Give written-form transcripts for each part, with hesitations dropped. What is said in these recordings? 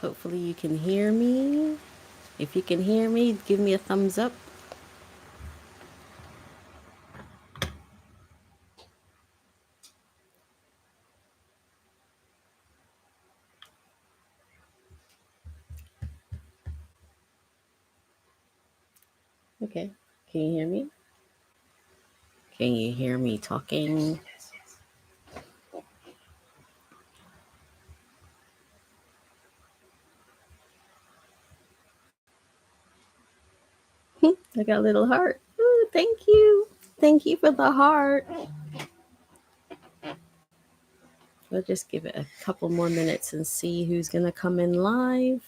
Hopefully you can hear me. If you can hear me, give me a thumbs up. Okay. Can you hear me? Can you hear me talking? I got a little heart. Ooh, thank you. Thank you for the heart. We'll just give it a couple more minutes and see who's going to come in live.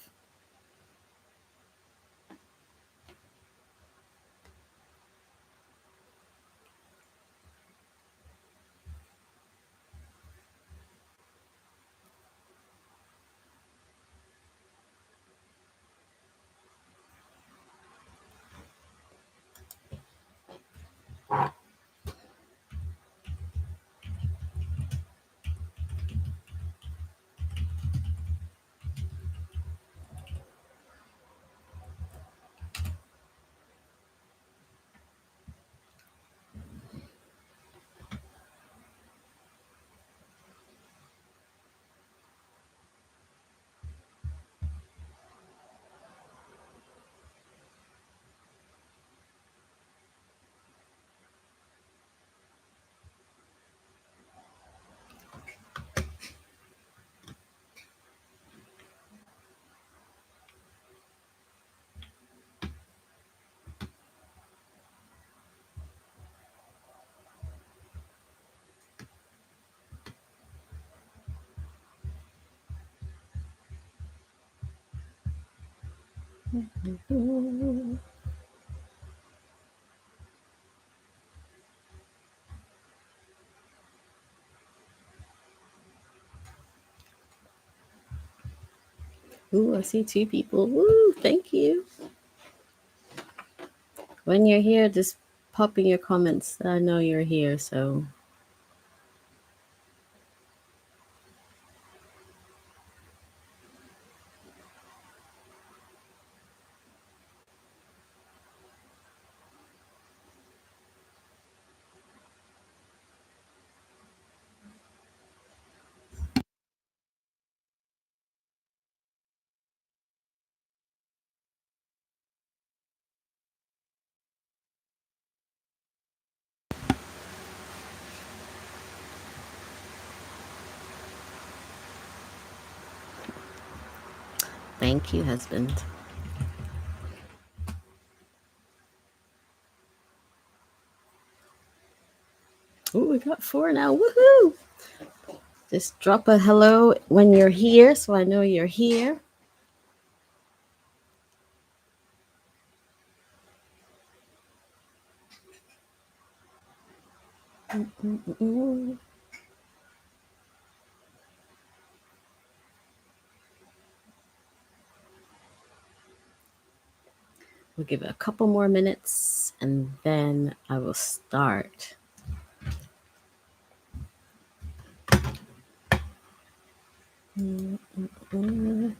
Ooh, I see two people. Woo, thank you. When you're here, just pop in your comments. I know you're here, so. Thank you, husband. Ooh, we got 4 now. Woohoo! Just drop a hello when you're here so I know you're here. Mm-mm-mm. We'll give it a couple more minutes and then I will start. Mm-mm-mm.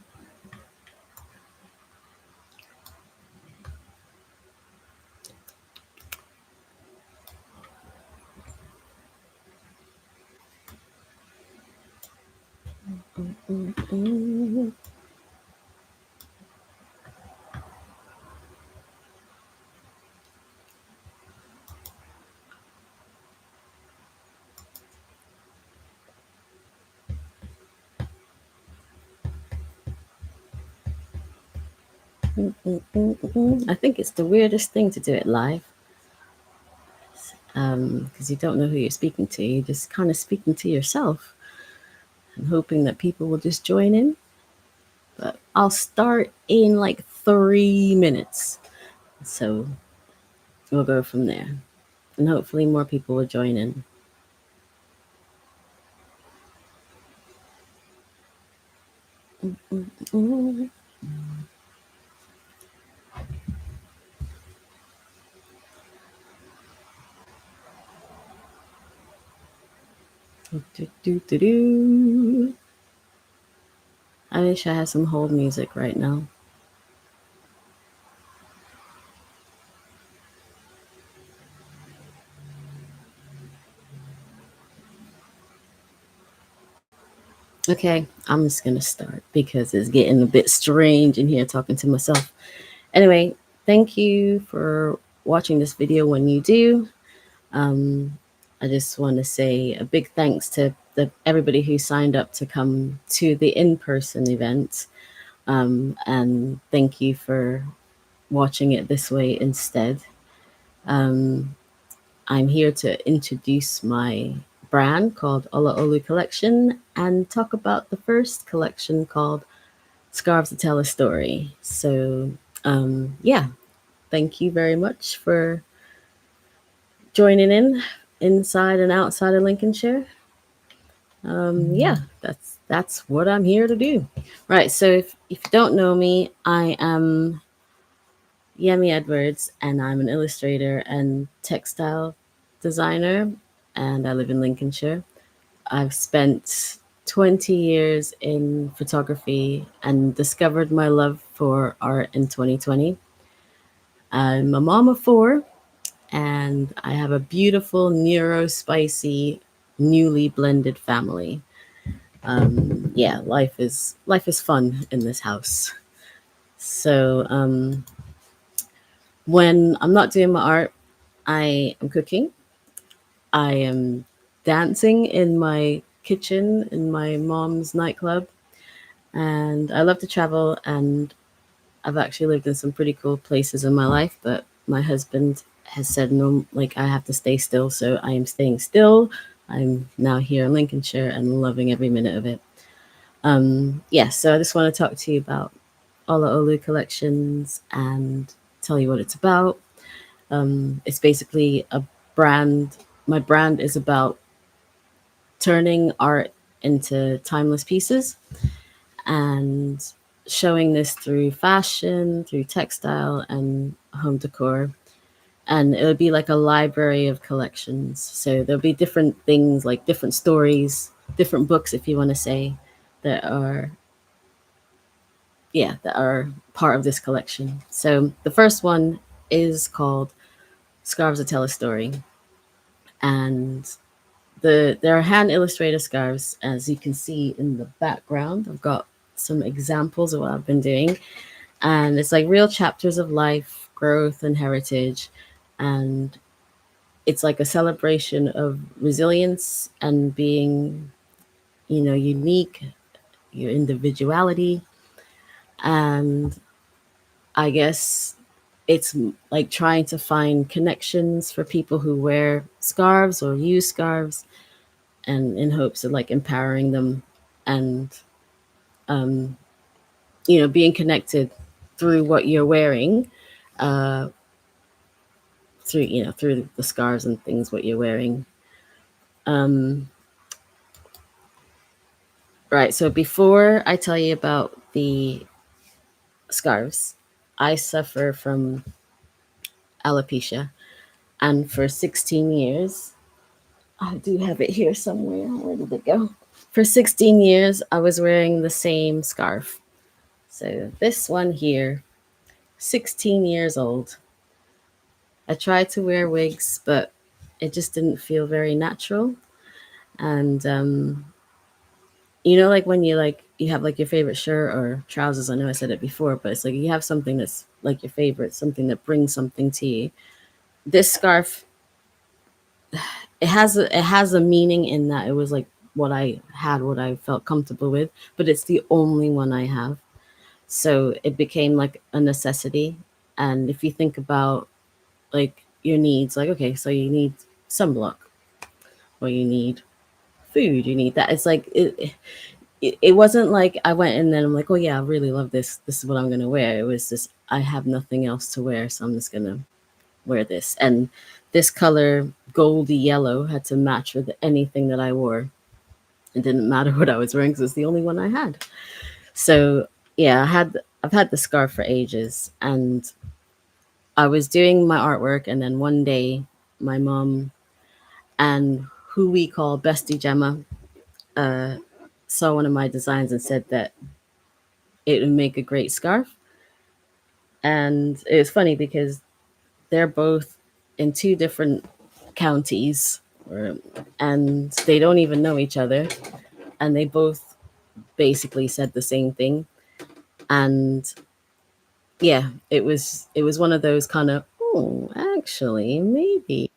Mm-mm. I think it's the weirdest thing to do it live because you don't know who you're speaking to. You're just kind of speaking to yourself and hoping that people will just join in. But I'll start in like 3 minutes. So we'll go from there. And hopefully more people will join in. Mm-mm. Do, do, do, do. I wish I had some hold music right now. Okay, I'm just gonna start because it's getting a bit strange in here talking to myself. Anyway, thank you for watching this video when you do. Um, I just want to say a big thanks to everybody who signed up to come to the in-person event. And thank you for watching it this way instead. Um, I'm here to introduce my brand called Ola Olu Collection and talk about the first collection called Scarves That Tell a Story. So, yeah, thank you very much for joining in inside and outside of Lincolnshire. Yeah, that's what I'm here to do. Right. So if you don't know me, I am Yemi Edwards, and I'm an illustrator and textile designer, and I live in Lincolnshire. I've spent 20 years in photography and discovered my love for art in 2020. I'm a mom of four, and I have a beautiful, neuro spicy, newly blended family. Yeah, life is fun in this house. So when I'm not doing my art, I am cooking. I am dancing in my kitchen in my mom's nightclub, and I love to travel. And I've actually lived in some pretty cool places in my life, but my husband has said no, like I have to stay still, so I am staying still. I'm now here in Lincolnshire and loving every minute of it. Yeah, so I just want to talk to you about Ola Olu Collections and tell you what it's about. It's basically a brand. My brand is about turning art into timeless pieces and showing this through fashion, through textile, and home decor. And it would be like a library of collections. So there'll be different things, like different stories, different books, if you want to say, that are, yeah, that are part of this collection. So the first one is called Scarves That Tell a Story. And there are hand illustrated scarves, as you can see in the background. I've got some examples of what I've been doing, and it's like real chapters of life, growth, and heritage, and it's like a celebration of resilience and being, unique, your individuality, and I guess it's like trying to find connections for people who wear scarves or use scarves, and in hopes of like empowering them and um, being connected through what you're wearing, uh, through the scarves and things what you're wearing. Um, right. So before I tell you about the scarves, I suffer from alopecia, and for 16 years, I do have it here somewhere. Where did it go? For 16 years, I was wearing the same scarf. So this one here, 16 years old. I tried to wear wigs, but it just didn't feel very natural. And like when you have like your favorite shirt or trousers. I know I said it before, but it's like you have something that's like your favorite, something that brings something to you. This scarf, it has a meaning in that it was like what I had, what I felt comfortable with, but it's the only one I have. So it became like a necessity. And if you think about like your needs, like okay, so you need sunblock, or you need food, you need that. It's like it wasn't like I went in there and I'm like, oh yeah, I really love this. This is what I'm gonna wear. It was just I have nothing else to wear, so I'm just gonna wear this. And this color, goldy yellow, had to match with anything that I wore. It didn't matter what I was wearing because it's the only one I had. So yeah, I've had the scarf for ages, and I was doing my artwork, and then one day, my mom and who we call Bestie Gemma saw one of my designs and said that it would make a great scarf. And it was funny because they're both in two different counties, or, and they don't even know each other. And they both basically said the same thing. And yeah, it was one of those kind of, oh, actually, maybe.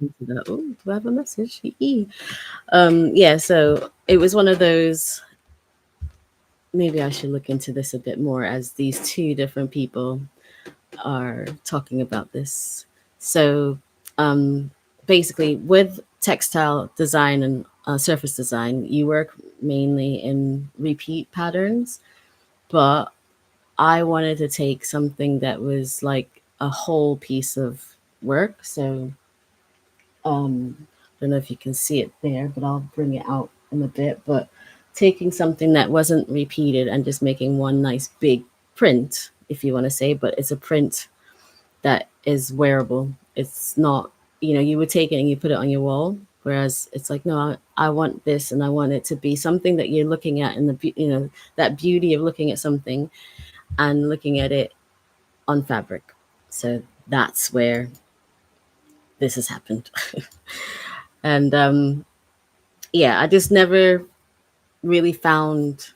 Oh, do I have a message? Yeah, so it was one of those. Maybe I should look into this a bit more as these two different people are talking about this. So, um, basically, with textile design and surface design, you work mainly in repeat patterns, but I wanted to take something that was like a whole piece of work. So, I don't know if you can see it there, but I'll bring it out in a bit. But taking something that wasn't repeated and just making one nice big print, if you want to say, but it's a print that is wearable. It's not, you would take it and you put it on your wall. Whereas it's like, no, I want this, and I want it to be something that you're looking at, and that beauty of looking at something and looking at it on fabric. So that's where this has happened. And yeah, I just never really found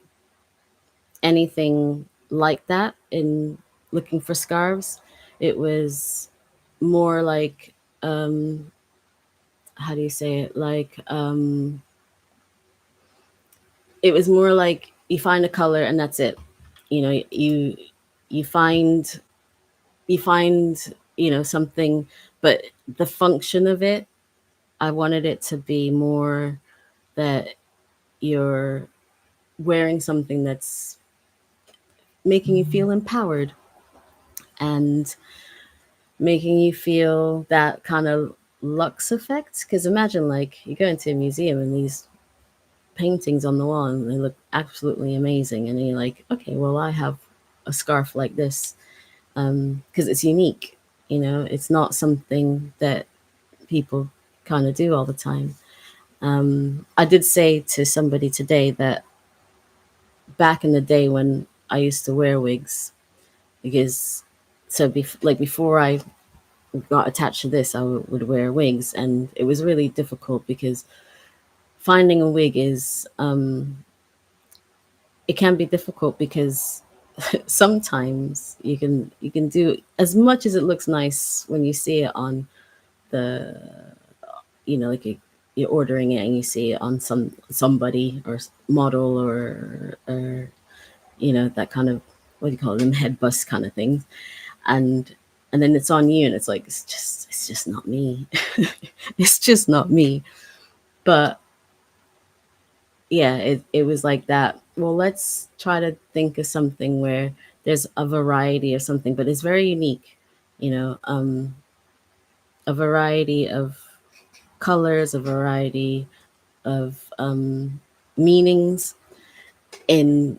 anything like that in looking for scarves. It was more like, how do you say it? Like, it was more like you find a color and that's it. You know, you find something, but the function of it, I wanted it to be more that you're wearing something that's making you feel empowered, and making you feel that kind of lux effect. Because imagine, like, you go into a museum and these paintings on the wall and they look absolutely amazing, and you're like, okay, well, I have a scarf like this, because it's unique. It's not something that people kind of do all the time. I did say to somebody today that back in the day when I used to wear wigs, because before I got attached to this, would wear wigs, and it was really difficult because finding a wig is, it can be difficult because sometimes you can do as much as it looks nice when you see it on the, like you're ordering it and you see it on somebody or model, or that kind of, what do you call them, head bust kind of things, and then it's on you and it's like, it's just not me. It's just not me. But yeah, it was like that. Well, let's try to think of something where there's a variety of something, but it's very unique. A variety of colors, a variety of meanings in.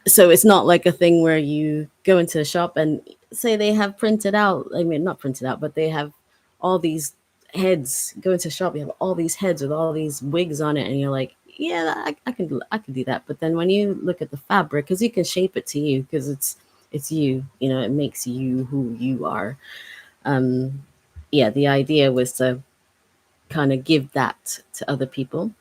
So it's not like a thing where you go into a shop and say they have printed out, I mean, not printed out, but they have all these heads. Go into a shop, you have all these heads with all these wigs on it, and you're like, yeah, I can do that. But then when you look at the fabric, because you can shape it to you, because it's you, it makes you who you are. um yeah, the idea was to kind of give that to other people.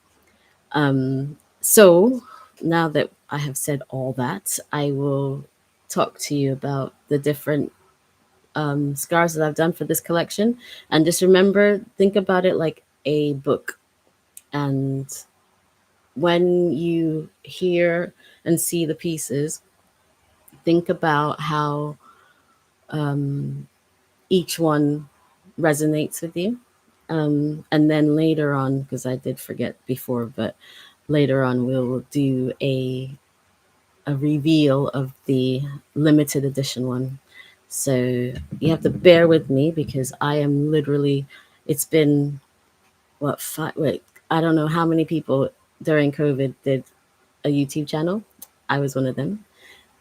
So now that I have said all that, I will talk to you about the different scarves that I've done for this collection. And just remember, think about it like a book. And when you hear and see the pieces, think about how each one resonates with you. And then later on, because I did forget before, but later on we'll do a reveal of the limited edition one. So you have to bear with me because I am literally, it's been what, five, wait, I don't know how many people during COVID did a YouTube channel. I was one of them.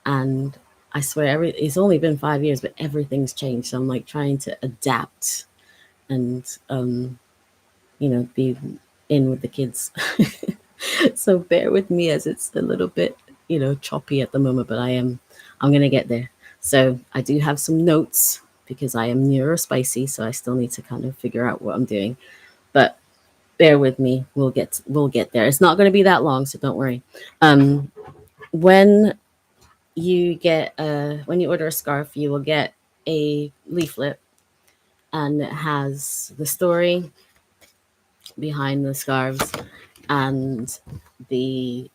And I swear, it's only been 5 years, but everything's changed. So I'm like trying to adapt and, be in with the kids. So bear with me as it's a little bit, choppy at the moment, but I'm gonna get there. So I do have some notes because I am neurospicy, so I still need to kind of figure out what I'm doing. But bear with me, we'll get there. It's not going to be that long, so don't worry. Um, when when you order a scarf, you will get a leaflet, and it has the story behind the scarves and the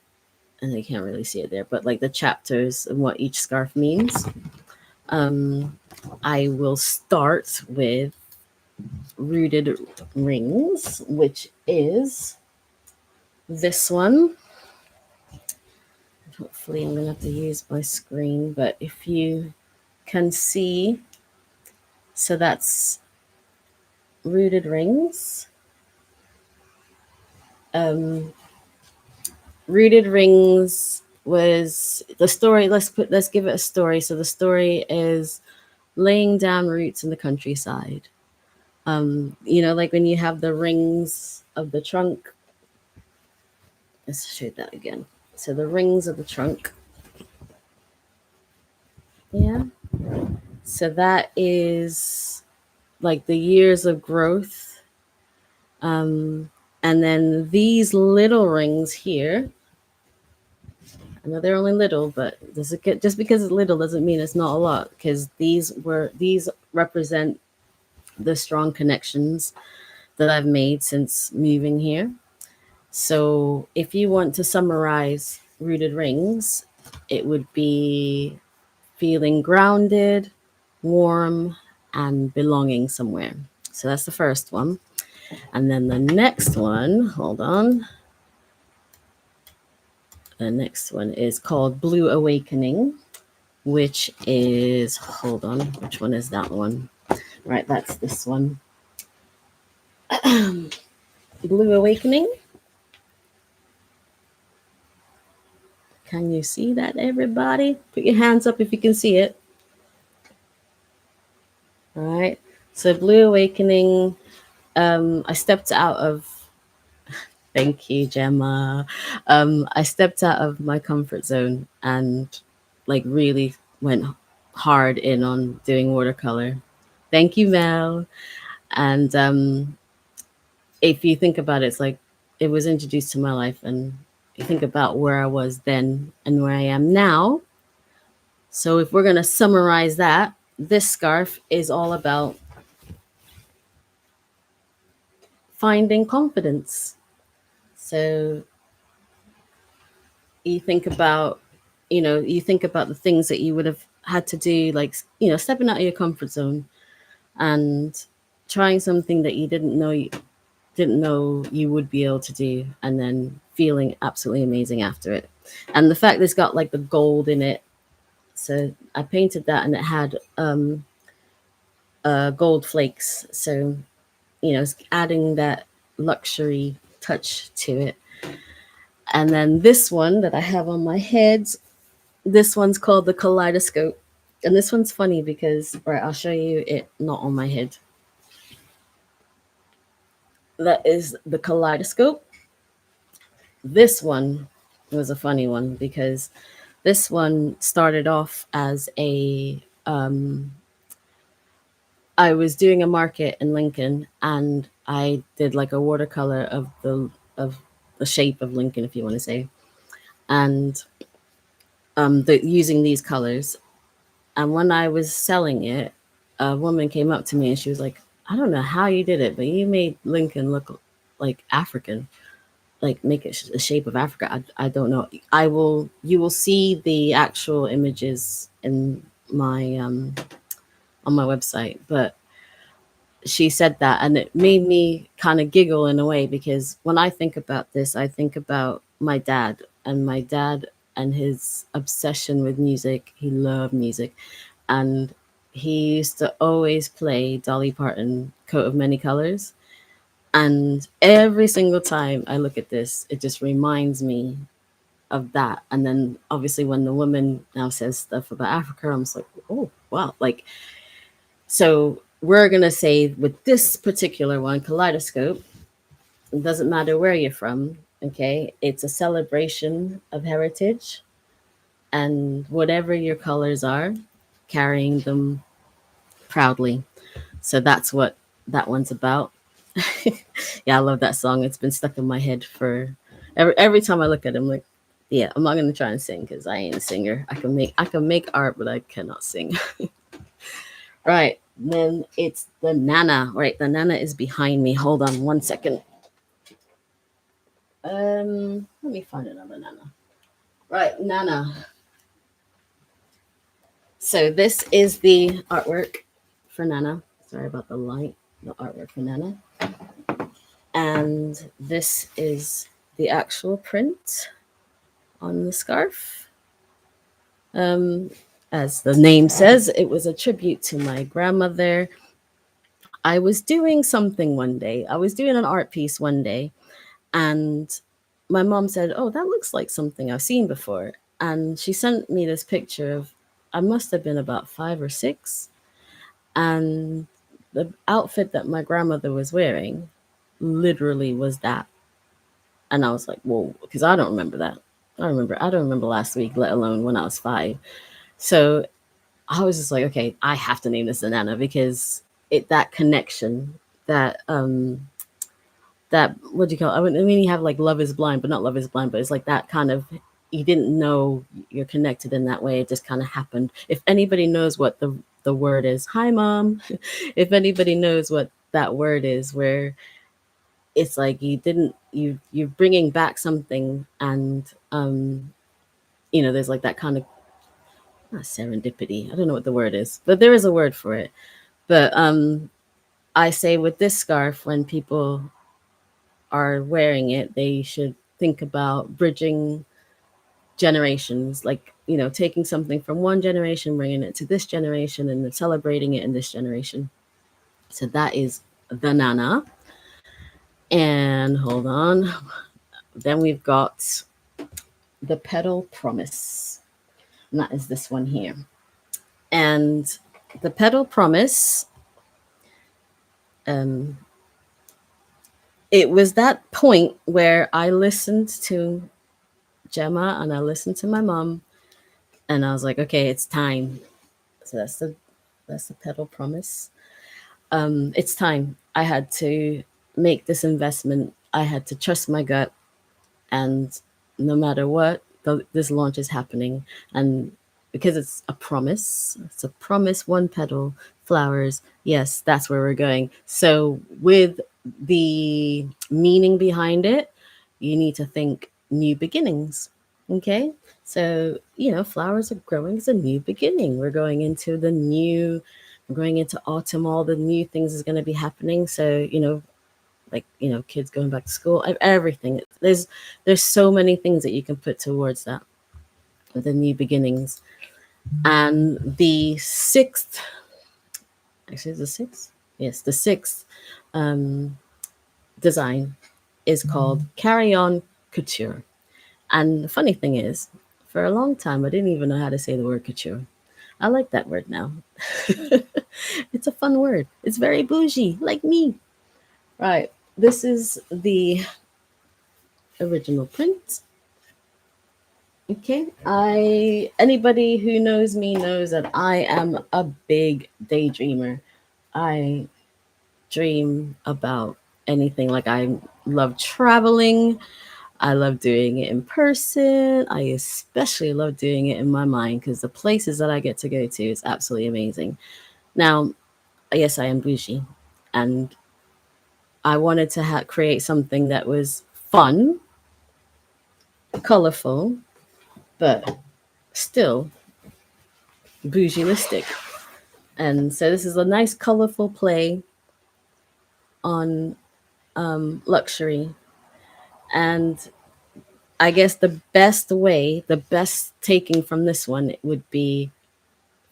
and I can't really see it there, but like the chapters and what each scarf means. Um, I will start with rooted rings, which is this one. Hopefully, I'm gonna have to use my screen, but if you can see, so that's rooted rings. Um, Rooted rings was the story. Let's give it a story. So the story is laying down roots in the countryside. Like when you have the rings of the trunk. Let's show that again. So the rings of the trunk. Yeah. So that is like the years of growth. Um, and then these little rings here, I know they're only little, but just because it's little doesn't mean it's not a lot. Because these represent the strong connections that I've made since moving here. So if you want to summarize rooted rings, it would be feeling grounded, warm, and belonging somewhere. So that's the first one. And then the next one, hold on. The next one is called Blue Awakening, which is, hold on, which one is that one? Right, that's this one. Blue Awakening. Can you see that, everybody? Put your hands up if you can see it. All right. So Blue Awakening, I stepped out of, thank you, Gemma. I stepped out of my comfort zone and like really went hard in on doing watercolor. Thank you, Mel. And if you think about it, it's like it was introduced to my life, and you think about where I was then and where I am now. So if we're going to summarize that, this scarf is all about finding confidence. So you think about, you think about the things that you would have had to do, like, stepping out of your comfort zone and trying something that you didn't know you would be able to do, and then feeling absolutely amazing after it. And the fact that it's got like the gold in it, so I painted that, and it had gold flakes. So it's adding that luxury touch to it. And then this one that I have on my head, this one's called the kaleidoscope. And this one's funny because, right, I'll show you it not on my head. That is the kaleidoscope. This one was a funny one because this one started off as I was doing a market in Lincoln, and I did like a watercolor of the shape of Lincoln, if you want to say, and using these colors. And when I was selling it, a woman came up to me and she was like, "I don't know how you did it, but you made Lincoln look like African, like make it the shape of Africa." I don't know. You will see the actual images in my on my website, but she said that, and it made me kind of giggle in a way, because when I think about this, I think about my dad and his obsession with music. He loved music, and he used to always play Dolly Parton Coat of Many Colors. And every single time I look at this, it just reminds me of that. And then obviously when the woman now says stuff about Africa, I'm just like, oh wow. Like, so we're gonna say with this particular one, kaleidoscope, it doesn't matter where you're from, okay? It's a celebration of heritage. and whatever your colors are, carrying them proudly. So that's what that one's about. Yeah, I love that song. It's been stuck in my head for every time I look at it, I'm like, yeah, I'm not gonna try and sing because I ain't a singer. I can make art, but I cannot sing. Right. Then it's the Nana. Right, the Nana is behind me. Hold on one second. Let me find another Nana. Right, Nana. So this is the artwork for Nana. Sorry about the light. The artwork for Nana. And this is the actual print on the scarf. Um, as the name says, it was a tribute to my grandmother. I was doing something one day. I was doing an art piece one day, and my mom said, "Oh, that looks like something I've seen before." And she sent me this picture of, I must have been about 5 or 6, and the outfit that my grandmother was wearing literally was that. And I was like, whoa, because I don't remember that. I don't remember last week, let alone when I was 5. So I was just like, okay, I have to name this Nana because that connection, that what do you call it? I mean, you have like Love is Blind, but not Love is Blind, but it's like that kind of, you didn't know you're connected in that way. It just kind of happened. If anybody knows what the word is, hi mom. If anybody knows what that word is, where it's like you're bringing back something, and there's like that kind of, not serendipity. I don't know what the word is, but there is a word for it. But I say with this scarf, when people are wearing it, they should think about bridging generations, like, taking something from one generation, bringing it to this generation, and then celebrating it in this generation. So that is the Nana. And hold on. Then we've got the Petal Promise. And that is this one here. And the Petal Promise, um, it was that point where I listened to Gemma and I listened to my mom, and I was like, okay, it's time. So that's the Petal Promise. It's time. I had to make this investment. I had to trust my gut, and no matter what, this launch is happening. And because it's a promise, one petal, flowers. Yes, that's where we're going. So with the meaning behind it, you need to think new beginnings. Okay, so flowers are growing. It's a new beginning. We're going into autumn. All the new things is going to be happening. So like kids going back to school, everything. There's so many things that you can put towards that, the new beginnings. And the sixth, actually, the sixth, yes, the sixth um, design is called Carry On Couture. And the funny thing is, for a long time I didn't even know how to say the word couture. I like that word now. It's a fun word. It's very bougie, like me. Right, this is the original print. Okay. Anybody who knows me knows that I am a big daydreamer. I dream about anything. Like, I love traveling. I love doing it in person. I especially love doing it in my mind because the places that I get to go to is absolutely amazing. Now, yes, I am bougie, and I wanted to create something that was fun, colorful, but still bougieistic. And so this is a nice colorful play on luxury. And I guess the best taking from this one would be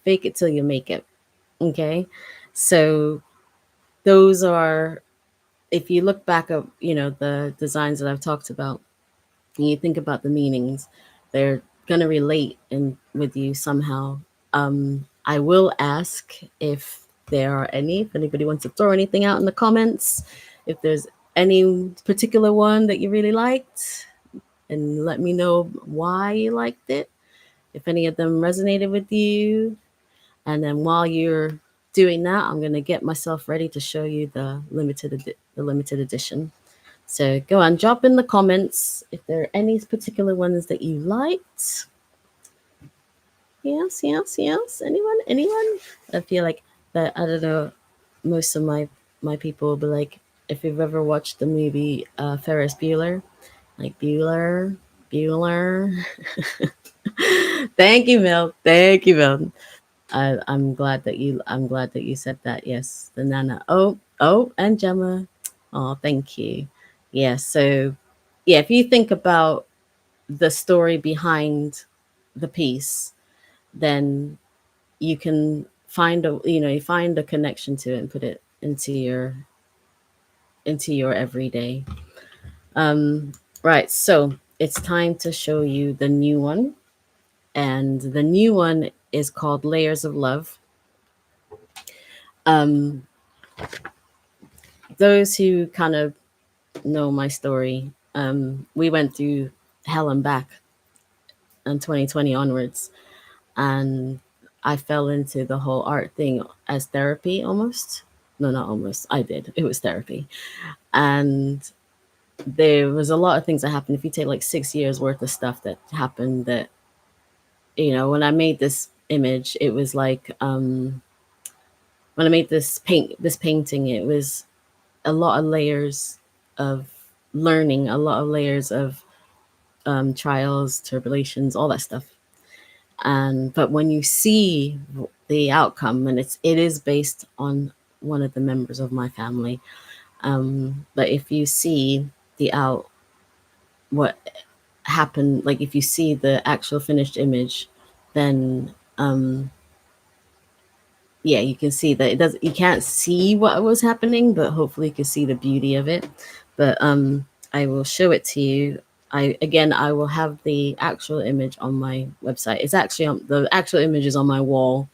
fake it till you make it. Okay. So those are, if you look back at, the designs that I've talked about, and you think about the meanings, they're going to relate in with you somehow. I will ask if there are any, if anybody wants to throw anything out in the comments, if there's any particular one that you really liked, and let me know why you liked it. if any of them resonated with you. And then while you're doing that, I'm gonna get myself ready to show you the limited edition. So go on, drop in the comments if there are any particular ones that you liked. Yes, yes, yes. Anyone? Anyone? I feel like that. I don't know. Most of my people will be like, if you've ever watched the movie Ferris Bueller, like Bueller. Thank you, Mel. Thank you, Mel. I'm glad that you said that. Yes, the Nana. Oh, and Gemma. Oh, thank you. Yeah. So, yeah, if you think about the story behind the piece, then you can find a you find a connection to it and put it into your everyday. Um, right. So it's time to show you the new one, and the new one is called Layers of Love. Um, those who kind of know my story, we went through hell and back in 2020 onwards, and I fell into the whole art thing as therapy almost. No, not almost. I did. It was therapy. And there was a lot of things that happened. If you take like 6 years worth of stuff that happened, that, when I made this image, it was like, when I made this painting, it was a lot of layers of learning, a lot of layers of trials, tribulations, all that stuff. And but when you see the outcome, and it is based on one of the members of my family, but if you see the out what happened, like if you see the actual finished image, then yeah, you can see that it does. You can't see what was happening, but hopefully you can see the beauty of it. But I will show it to you. I will have the actual image on my website. It's actually on the actual image is on my wall,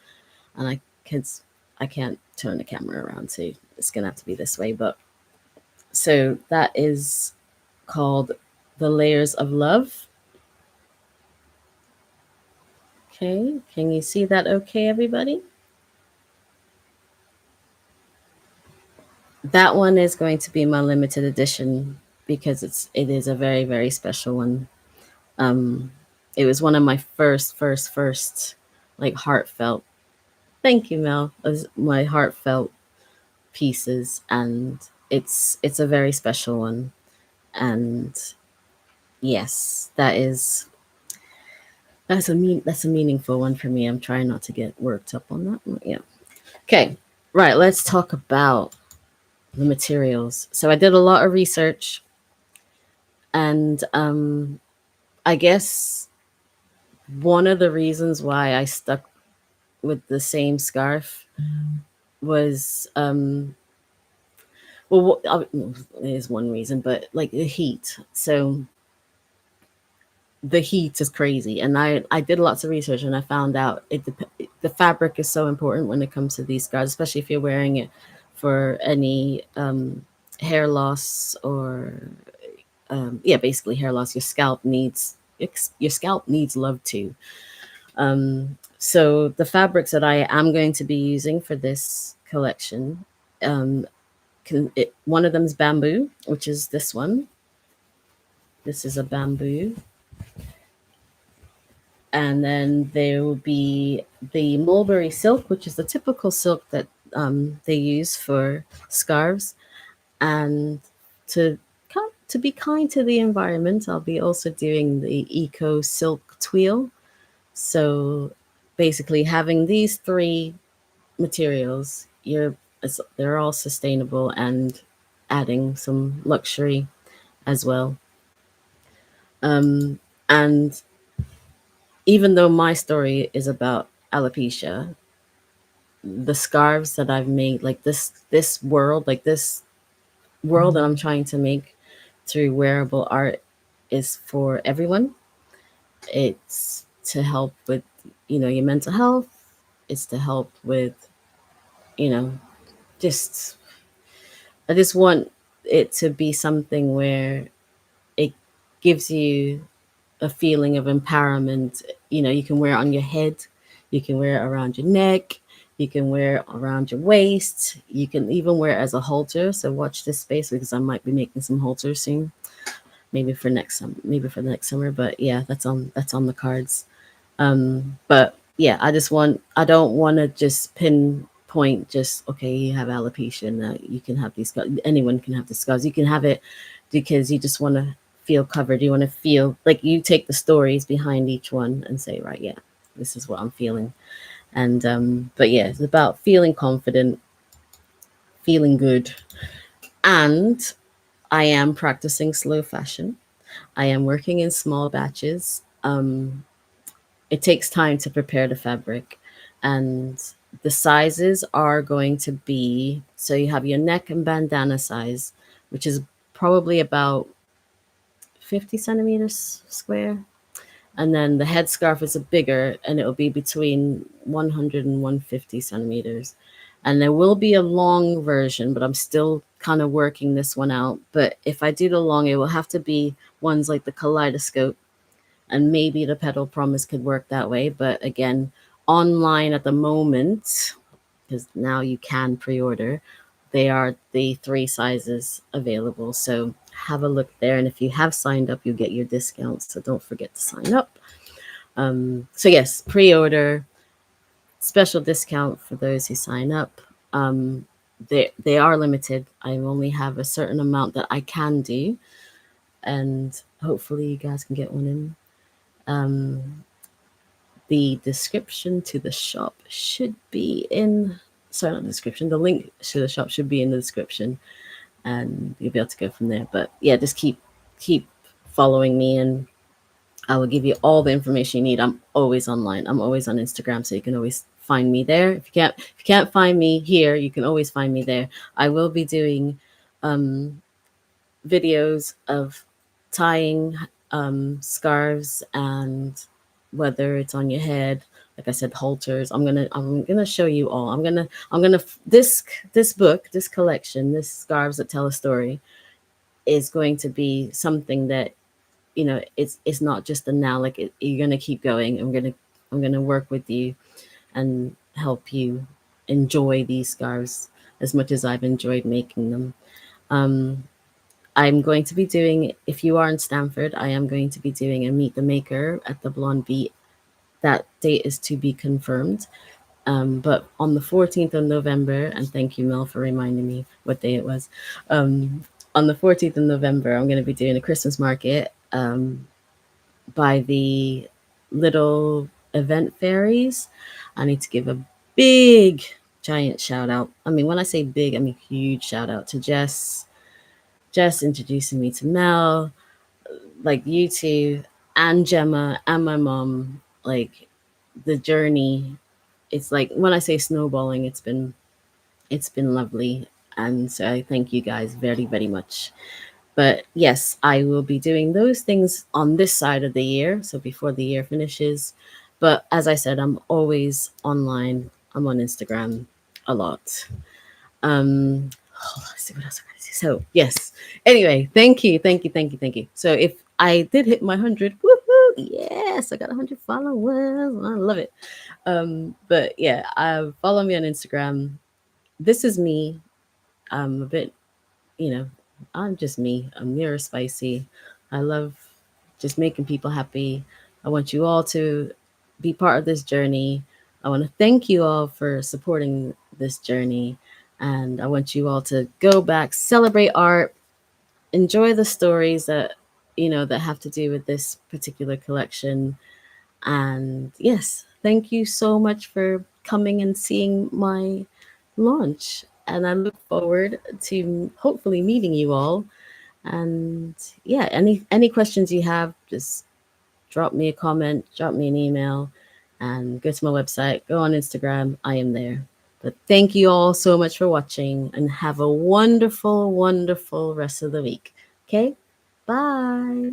and can I can't turn the camera around, so it's gonna have to be this way. But so that is called The Layers of Love. Okay, can you see that? Okay, everybody. That one is going to be my limited edition because it is a very, very special one. Um, it was one of my first like heartfelt. Thank you, Mel. It was my heartfelt pieces, and it's a very special one. And yes, that's a meaningful one for me. I'm trying not to get worked up on that one. Yeah. Okay. Right. Let's talk about the materials. So I did a lot of research, and I guess one of the reasons why I stuck with the same scarf was there's one reason, but like the heat. So the heat is crazy, and I did lots of research, and I found out the fabric is so important when it comes to these scarves, especially if you're wearing it for any hair loss or yeah, basically hair loss. Your scalp needs love too. So the fabrics that I am going to be using for this collection, one of them is bamboo, which is this one. This is a bamboo. And then there will be the mulberry silk, which is the typical silk that they use for scarves. And to to be kind to the environment, I'll be also doing the eco silk twill. So basically, having these three materials, they're all sustainable and adding some luxury as well. And even though my story is about alopecia, the scarves that I've made, like this world that I'm trying to make through wearable art, is for everyone. It's to help with, your mental health. It's to help with, you know, just I just want it to be something where it gives you a feeling of empowerment, You can wear it on your head, you can wear it around your neck, you can wear it around your waist, you can even wear it as a halter. So watch this space because I might be making some halters soon, maybe for the next summer. But yeah, that's on the cards. But yeah, I don't want to just pinpoint just, okay, you have alopecia and you can have these scars. Anyone can have the scars. You can have it because you just want to feel covered. You want to feel like you take the stories behind each one and say, right, yeah, this is what I'm feeling. And but yeah, it's about feeling confident, feeling good. And I am practicing slow fashion. I am working in small batches. It takes time to prepare the fabric, and the sizes are going to be, so you have your neck and bandana size, which is probably about 50 centimeters square, and then the headscarf is a bigger, and it will be between 100 and 150 centimeters. And there will be a long version, but I'm still kind of working this one out. But if I do the long, it will have to be ones like the kaleidoscope, and maybe the pedal promise could work that way. But again, online at the moment, because now you can pre-order, they are the three sizes available. So have a look there, and if you have signed up, you get your discounts. So don't forget to sign up. So yes, pre-order, special discount for those who sign up. They are limited. I only have a certain amount that I can do, and hopefully you guys can get one in. Um, the description to the shop should be in, sorry, not the description, the link to the shop should be in the description, and you'll be able to go from there. But yeah, just keep following me, and I will give you all the information you need. I'm always online. I'm always on Instagram, so you can always find me there. If you can't find me here, you can always find me there. I will be doing um videos of tying scarves, and whether it's on your head, like I said, halters. I'm gonna show you all. This book, this collection, this Scarves That Tell a Story, is going to be something that, it's not just a now. Like you're gonna keep going. I'm gonna work with you and help you enjoy these scarves as much as I've enjoyed making them. Um, I'm going to be doing, if you are in Stamford, I am going to be doing a Meet the Maker at the Blonde Beat. That date is to be confirmed. But on the 14th of November, and thank you, Mel, for reminding me what day it was. On the 14th of November, I'm going to be doing a Christmas market by the little event fairies. I need to give a big, giant shout out. I mean, when I say big, I mean huge shout out to Jess introducing me to Mel, like you two, and Gemma, and my mom. Like the journey, it's like when I say snowballing, it's been lovely, and so I thank you guys very, very much. But yes, I will be doing those things on this side of the year, so before the year finishes. But as I said, I'm always online. I'm on Instagram a lot. Let's see what else I gotta say. So yes. Anyway, thank you, thank you, thank you, thank you. So if I did hit my 100, woohoo! Yes, I got 100 followers. I love it. But yeah, follow me on Instagram. This is me. I'm a bit, you know, I'm just me. I'm mirror spicy. I love just making people happy. I want you all to be part of this journey. I want to thank you all for supporting this journey. And I want you all to go back, celebrate art, enjoy the stories that have to do with this particular collection. And yes, thank you so much for coming and seeing my launch. And I look forward to hopefully meeting you all. And yeah, any questions you have, just drop me a comment, drop me an email, and go to my website, go on Instagram. I am there. But thank you all so much for watching, and have a wonderful, wonderful rest of the week. Okay? Bye.